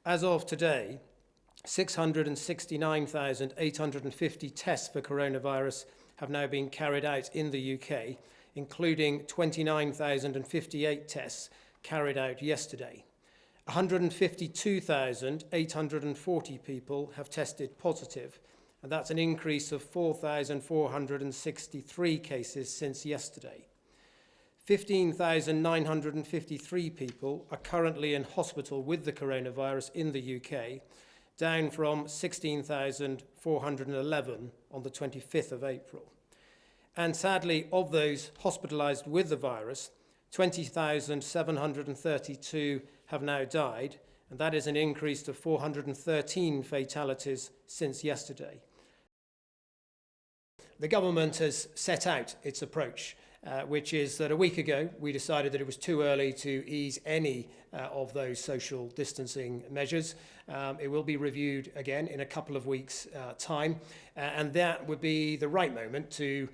As of today, 669,850 tests for coronavirus have now been carried out in the UK, including 29,058 tests carried out yesterday. 152,840 people have tested positive, and that's an increase of 4,463 cases since yesterday. 15,953 people are currently in hospital with the coronavirus in the UK, down from 16,411 on the 25th of April. And sadly, of those hospitalised with the virus, 20,732 have now died, and that is an increase to 413 fatalities since yesterday. The government has set out its approach, which is that a week ago we decided that it was too early to ease any of those social distancing measures. It will be reviewed again in a couple of weeks' time, and that would be the right moment to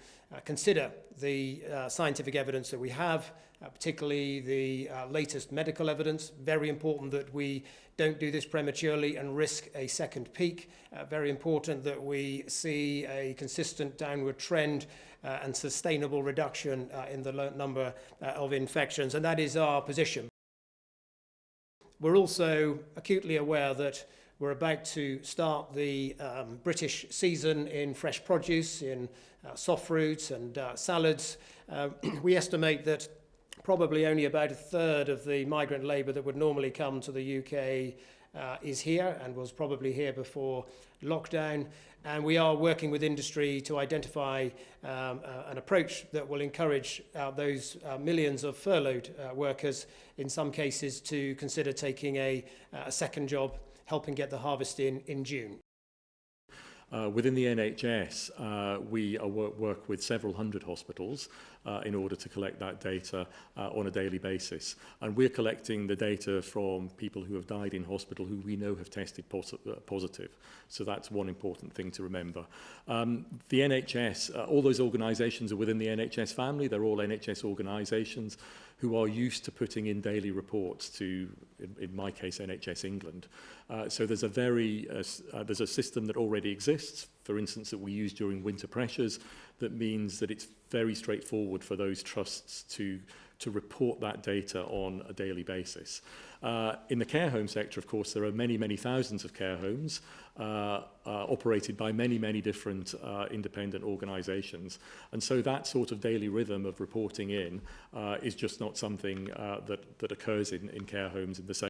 consider the scientific evidence that we have, particularly the latest medical evidence. Very important that we don't do this prematurely and risk a second peak. Very important that we see a consistent downward trend and sustainable reduction in the number of infections, and that is our position. We're also acutely aware that we're about to start the British season in fresh produce, in soft fruits and salads. We estimate that probably only about a third of the migrant labour that would normally come to the UK is here and was probably here before lockdown. And we are working with industry to identify an approach that will encourage those millions of furloughed workers, in some cases, to consider taking a second job, helping get the harvest in June. Within the NHS, we work with several hundred hospitals in order to collect that data on a daily basis. And we're collecting the data from people who have died in hospital who we know have tested positive. So that's one important thing to remember. The NHS, all those organisations are within the NHS family. They're all NHS organisations who are used to putting in daily reports to, in my case, NHS England. So there's a system that already exists, for instance, that we use during winter pressures, that means that it's very straightforward for those trusts to report that data on a daily basis. In the care home sector, of course, there are many, many thousands of care homes operated by many, many different independent organisations. And so that sort of daily rhythm of reporting in is just not something that occurs in care homes in the same